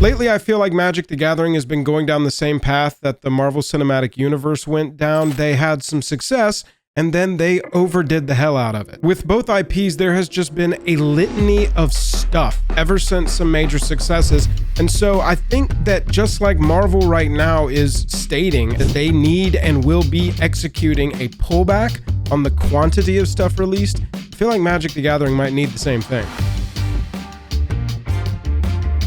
Lately, I feel like Magic the Gathering has been going down the same path that the Marvel Cinematic Universe went down. They had some success, and then they overdid the hell out of it. With both IPs, there has just been a litany of stuff ever since some major successes. And so I think that just like Marvel right now is stating that they need and will be executing a pullback on the quantity of stuff released, I feel like Magic the Gathering might need the same thing.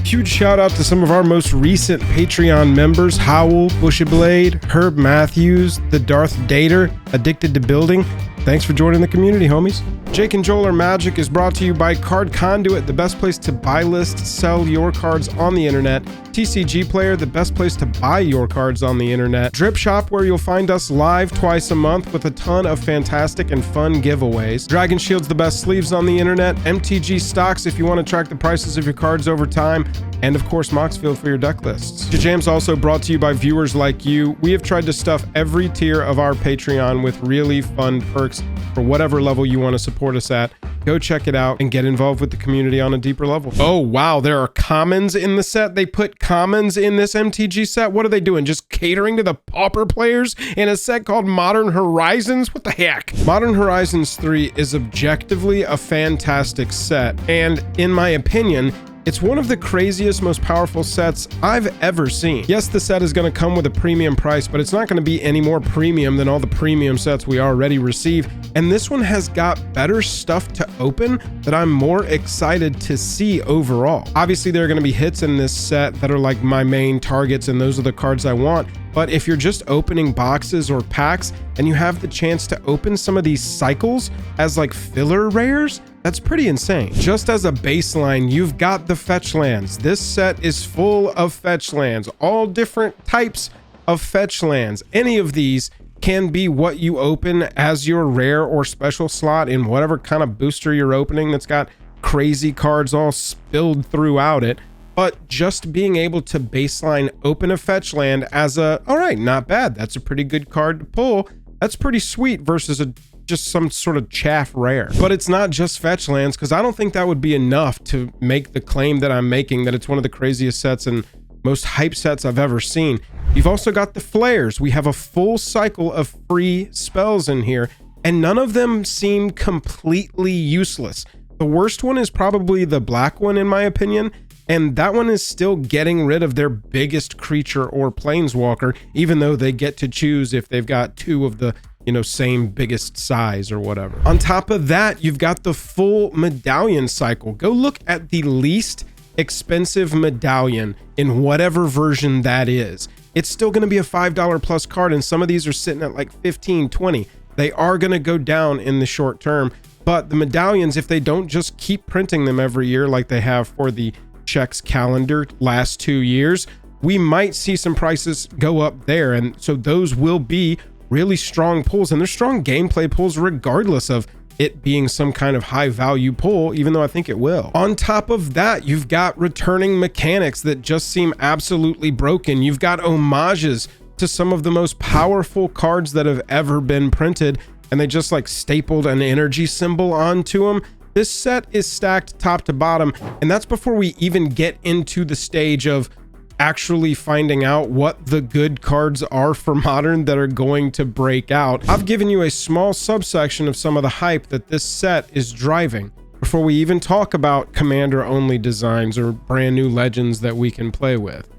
Huge shout out to some of our most recent Patreon members: Howl, Bushyblade, Herb Matthews, the Darth Dater, Addicted to Building. Thanks for joining the community, homies. Jake and Joel Are Magic is brought to you by Card Conduit, the best place to buy, list, sell your cards on the internet. TCG Player, the best place to buy your cards on the internet. Drip Shop, where you'll find us live twice a month with a ton of fantastic and fun giveaways. Dragon Shield's the best sleeves on the internet. MTG Stocks, if you want to track the prices of your cards over time. And of course, Moxfield for your deck lists. JAJAM's also brought to you by viewers like you. We have tried to stuff every tier of our Patreon with really fun perks for whatever level you want to support us at. Go check it out and get involved with the community on a deeper level. Oh, wow, there are commons in the set. They put commons in this MTG set. What are they doing? Just catering to the pauper players in a set called Modern Horizons? What the heck? Modern Horizons 3 is objectively a fantastic set, and in my opinion, it's one of the craziest, most powerful sets I've ever seen. Yes, the set is going to come with a premium price, but it's not going to be any more premium than all the premium sets we already receive. And this one has got better stuff to open that I'm more excited to see overall. Obviously, there are going to be hits in this set that are like my main targets, and those are the cards I want. But if you're just opening boxes or packs and you have the chance to open some of these cycles as like filler rares, that's pretty insane. Just as a baseline, you've got the fetch lands. This set is full of fetch lands, all different types of fetch lands. Any of these can be what you open as your rare or special slot in whatever kind of booster you're opening that's got crazy cards all spilled throughout it. But just being able to baseline open a fetch land as a, all right, not bad, that's a pretty good card to pull, that's pretty sweet versus just some sort of chaff rare. But it's not just fetch lands, because I don't think that would be enough to make the claim that I'm making that it's one of the craziest sets and most hype sets I've ever seen. You've also got the flares. We have a full cycle of free spells in here, and none of them seem completely useless. The worst one is probably the black one, in my opinion, and that one is still getting rid of their biggest creature or planeswalker, even though they get to choose if they've got two of the, you know, same biggest size or whatever. On top of that, you've got the full medallion cycle. Go look at the least expensive medallion in whatever version that is. It's still going to be a $5 plus card, and some of these are sitting at like 15, 20. They are going to go down in the short term, but the medallions, if they don't just keep printing them every year like they have for the Chex calendar last 2 years, we might see some prices go up there. And so those will be really strong pulls, and they're strong gameplay pulls regardless of it being some kind of high value pull, even though I think it will. On top of that, you've got returning mechanics that just seem absolutely broken. You've got homages to some of the most powerful cards that have ever been printed, and they just like stapled an energy symbol onto them. This set is stacked top to bottom, and that's before we even get into the stage of actually finding out what the good cards are for Modern that are going to break out. I've given you a small subsection of some of the hype that this set is driving before we even talk about commander-only designs or brand new legends that we can play with.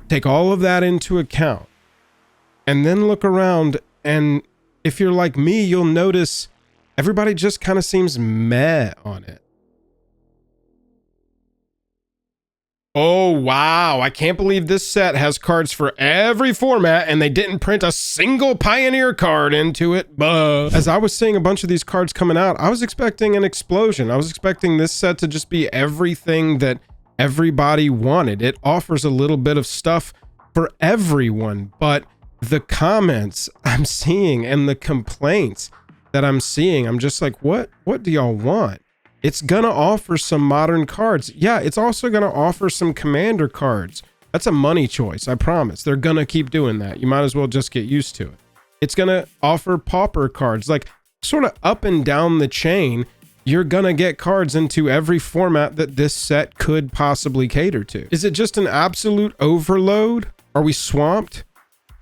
Take all of that into account, and then look around, and if you're like me, you'll notice everybody just kind of seems meh on it. Oh, wow. I can't believe this set has cards for every format and they didn't print a single Pioneer card into it. As I was seeing a bunch of these cards coming out, I was expecting an explosion. I was expecting this set to just be everything that everybody wanted. It offers a little bit of stuff for everyone, but the comments I'm seeing and the complaints that I'm seeing, I'm just like, what do y'all want? It's gonna offer some modern cards. Yeah, it's also gonna offer some commander cards. That's a money choice, I promise. They're gonna keep doing that. You might as well just get used to it. It's gonna offer pauper cards, like sort of up and down the chain. you're gonna get cards into every format that this set could possibly cater to. Is it just an absolute overload? Are we swamped?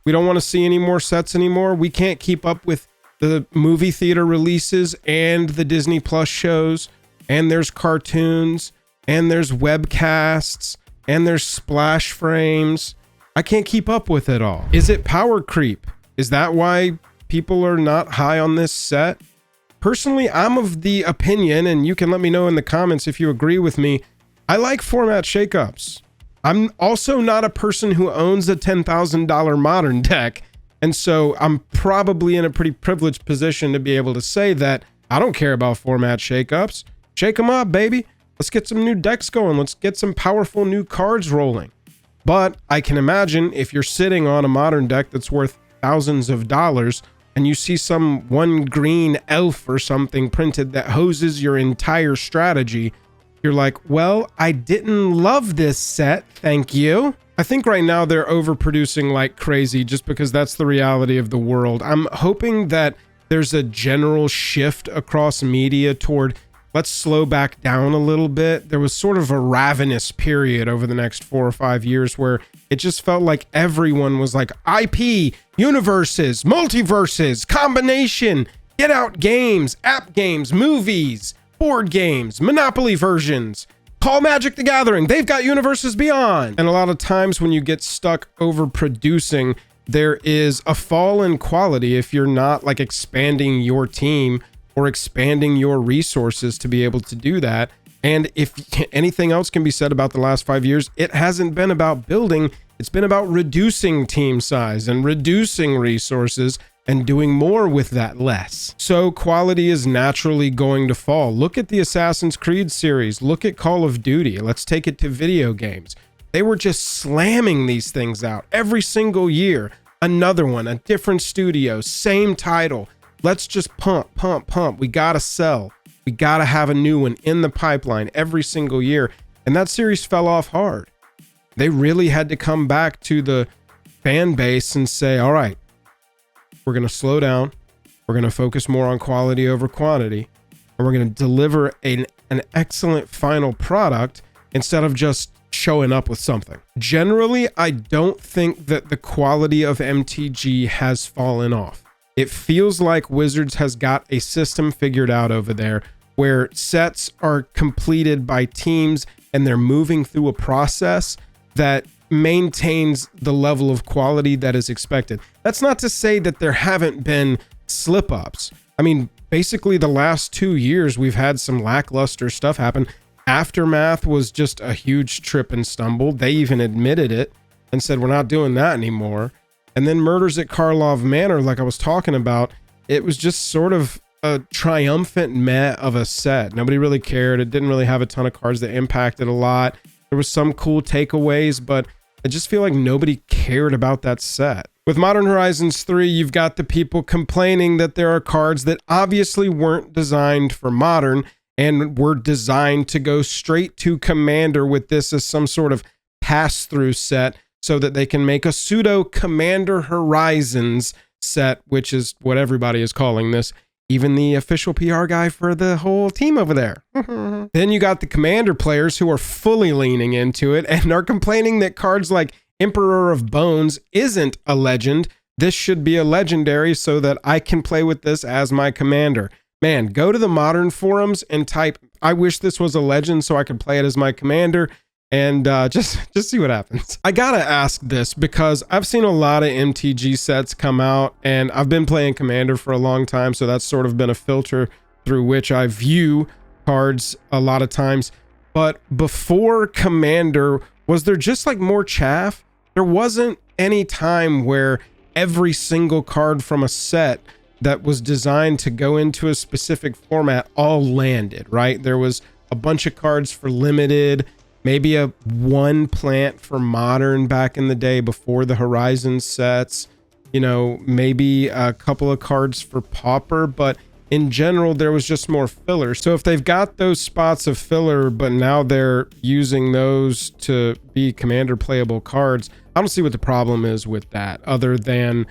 We don't want to see any more sets anymore. We can't keep up with the movie theater releases and the Disney Plus shows, and there's cartoons, and there's webcasts, and there's splash frames. I can't keep up with it all. Is it power creep? Is that why people are not high on this set? Personally, I'm of the opinion, and you can let me know in the comments if you agree with me, I like format shakeups. I'm also not a person who owns a $10,000 modern deck, and so I'm probably in a pretty privileged position to be able to say that I don't care about format shakeups. Shake them up, baby. Let's get some new decks going. Let's get some powerful new cards rolling. But I can imagine if you're sitting on a modern deck that's worth thousands of dollars and you see some one green elf or something printed that hoses your entire strategy, you're like, well, I didn't love this set, thank you. I think right now they're overproducing like crazy just because that's the reality of the world. I'm hoping that there's a general shift across media toward let's slow back down a little bit. There was sort of a ravenous period over the next 4 or 5 years where it just felt like everyone was like IP, universes, multiverses, combination, get out games, app games, movies, board games, Monopoly versions, call Magic the Gathering. They've got universes beyond. And a lot of times when you get stuck overproducing, there is a fall in quality if you're not like expanding your team or expanding your resources to be able to do that. And if anything else can be said about the last 5 years, it hasn't been about building. It's been about reducing team size and reducing resources and doing more with that less. So quality is naturally going to fall. Look at the Assassin's Creed series. Look at Call of Duty. Let's take it to video games. They were just slamming these things out every single year. Another one, a different studio, same title. Let's just pump, pump, pump. We gotta sell. We gotta have a new one in the pipeline every single year. And that series fell off hard. They really had to come back to the fan base and say, all right, we're gonna slow down. We're gonna focus more on quality over quantity. And we're gonna deliver an excellent final product instead of just showing up with something. Generally, I don't think that the quality of MTG has fallen off. It feels like Wizards has got a system figured out over there where sets are completed by teams and they're moving through a process that maintains the level of quality that is expected. That's not to say that there haven't been slip-ups. I mean, basically the last 2 years, we've had some lackluster stuff happen. Aftermath was just a huge trip and stumble. They even admitted it and said, we're not doing that anymore. And then Murders at Karlov Manor, like I was talking about, it was just sort of a triumphant meh of a set. Nobody really cared. It didn't really have a ton of cards that impacted a lot. There was some cool takeaways, but I just feel like nobody cared about that set. With Modern Horizons 3, you've got the people complaining that there are cards that obviously weren't designed for Modern and were designed to go straight to Commander with this as some sort of pass-through set so that they can make a pseudo Commander Horizons set, which is what everybody is calling this. Even the official PR guy for the whole team over there. Then you got the Commander players who are fully leaning into it and are complaining that cards like Emperor of Bones isn't a legend. This should be a legendary so that I can play with this as my commander. Man, go to the Modern forums and type, I wish this was a legend so I could play it as my commander, and just see what happens. I gotta ask this because I've seen a lot of MTG sets come out, and I've been playing Commander for a long time, so that's sort of been a filter through which I view cards a lot of times. But before Commander, was there just like more chaff? There wasn't any time where every single card from a set that was designed to go into a specific format all landed, right? There was a bunch of cards for limited, maybe a one plant for Modern back in the day before the Horizon sets, you know, maybe a couple of cards for Pauper, but in general, there was just more filler. So if they've got those spots of filler, but now they're using those to be Commander playable cards, I don't see what the problem is with that, other than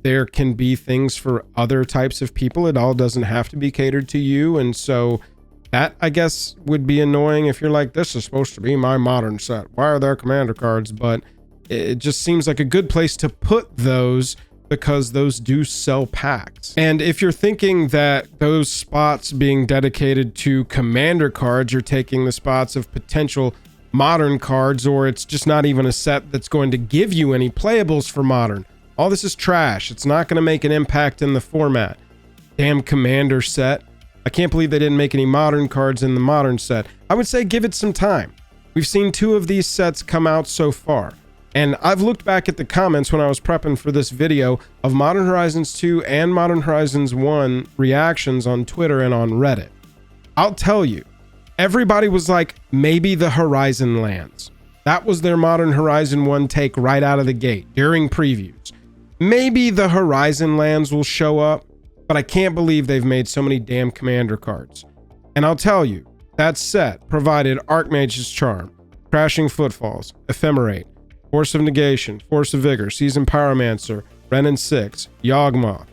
there can be things for other types of people. It all doesn't have to be catered to you. And so That, I guess, would be annoying if you're like, this is supposed to be my modern set. Why are there commander cards? But it just seems like a good place to put those because those do sell packs. And if you're thinking that those spots being dedicated to commander cards are taking the spots of potential modern cards, or it's just not even a set that's going to give you any playables for modern, all this is trash. It's not going to make an impact in the format. Damn commander set. I can't believe they didn't make any modern cards in the modern set. I would say give it some time. We've seen 2 of these sets come out so far. And I've looked back at the comments when I was prepping for this video of Modern Horizons 2 and Modern Horizons 1 reactions on Twitter and on Reddit. I'll tell you, everybody was like, maybe the Horizon lands. That was their Modern Horizon 1 take right out of the gate during previews. Maybe the Horizon lands will show up, but I can't believe they've made so many damn commander cards. And I'll tell you, that set provided Archmage's Charm, Crashing Footfalls, Ephemerate, Force of Negation, Force of Vigor, Seasoned Pyromancer, Renin 6, Yawgmoth.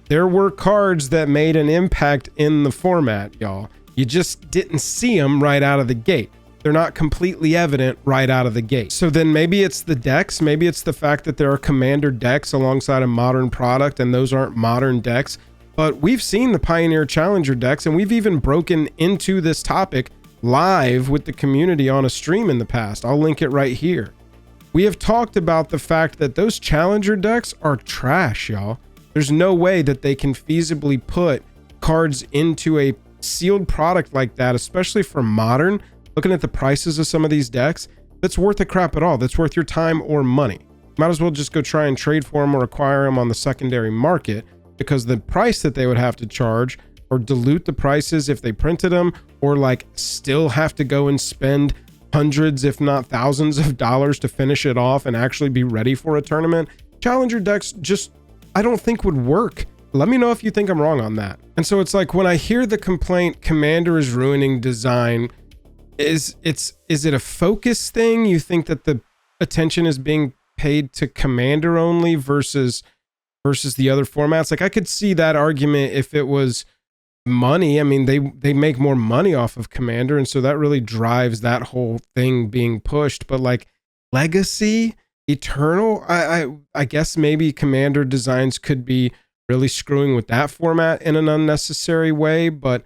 There were cards that made an impact in the format, y'all. You just didn't see them right out of the gate. They're not completely evident right out of the gate. So then maybe it's the decks, maybe it's the fact that there are commander decks alongside a modern product and those aren't modern decks. But we've seen the Pioneer Challenger decks, and we've even broken into this topic live with the community on a stream in the past. I'll link it right here. We have talked about the fact that those Challenger decks are trash, y'all. There's no way that they can feasibly put cards into a sealed product like that, especially for modern. Looking at the prices of some of these decks, that's worth a crap at all. That's worth your time or money. Might as well just go try and trade for them or acquire them on the secondary market, because the price that they would have to charge or dilute the prices if they printed them, or like still have to go and spend hundreds if not thousands of dollars to finish it off and actually be ready for a tournament. Challenger decks just, I don't think would work. Let me know if you think I'm wrong on that. And so it's like when I hear the complaint, Commander is ruining design, is it a focus thing? You think that the attention is being paid to Commander only versus the other formats? Like, I could see that argument if it was money. I mean, they make more money off of Commander, and so that really drives that whole thing being pushed. But like Legacy, Eternal, I guess maybe Commander designs could be really screwing with that format in an unnecessary way. But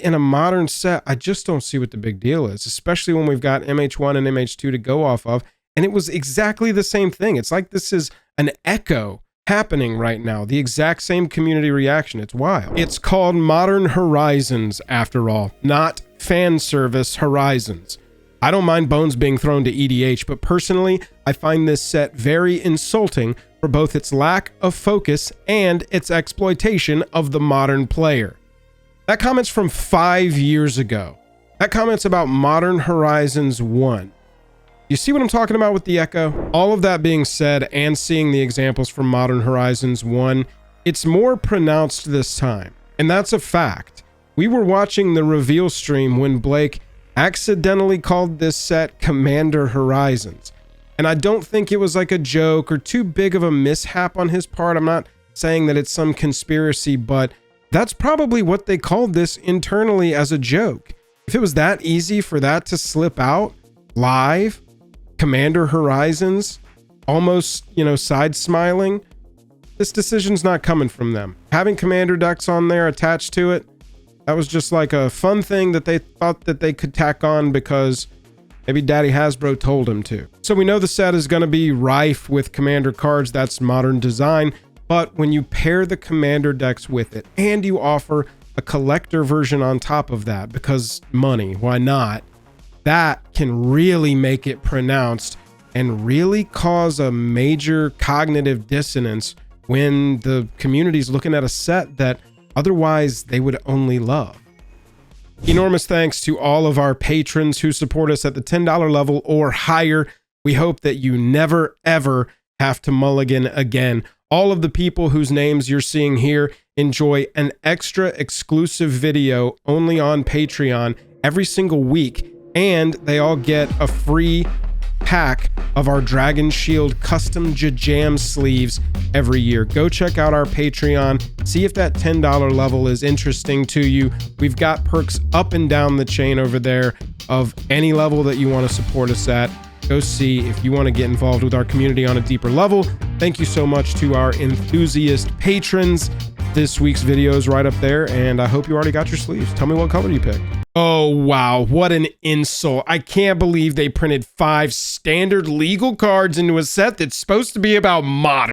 in a modern set, I just don't see what the big deal is, especially when we've got MH1 and MH2 to go off of. And it was exactly the same thing. It's like this is an echo happening right now. The exact same community reaction. It's wild. It's called Modern Horizons after all, not fan service Horizons. I don't mind bones being thrown to EDH, but personally, I find this set very insulting for both its lack of focus and its exploitation of the modern player. That comment's from 5 years ago. That comment's about Modern Horizons 1. You see what I'm talking about with the echo? All of that being said, and seeing the examples from Modern Horizons 1, it's more pronounced this time. And that's a fact. We were watching the reveal stream when Blake accidentally called this set Commander Horizons. And I don't think it was like a joke or too big of a mishap on his part. I'm not saying that it's some conspiracy, but that's probably what they called this internally as a joke. If it was that easy for that to slip out live, Commander Horizons, almost, side smiling, this decision's not coming from them. Having Commander decks on there attached to it, that was just like a fun thing that they thought that they could tack on because maybe Daddy Hasbro told him to. So we know the set is going to be rife with Commander cards. That's modern design. But when you pair the Commander decks with it and you offer a collector version on top of that, because money, why not? That can really make it pronounced and really cause a major cognitive dissonance when the community's looking at a set that otherwise they would only love. Enormous thanks to all of our patrons who support us at the $10 level or higher. We hope that you never, ever have to mulligan again. All of the people whose names you're seeing here enjoy an extra exclusive video only on Patreon every single week. And they all get a free pack of our Dragon Shield custom JAJAM sleeves every year. Go check out our Patreon. See if that $10 level is interesting to you. We've got perks up and down the chain over there of any level that you want to support us at. Go see if you want to get involved with our community on a deeper level. Thank you so much to our enthusiast patrons. This week's video is right up there, and I hope you already got your sleeves. Tell me what color you picked. Oh, wow. What an insult. I can't believe they printed 5 standard legal cards into a set that's supposed to be about modern.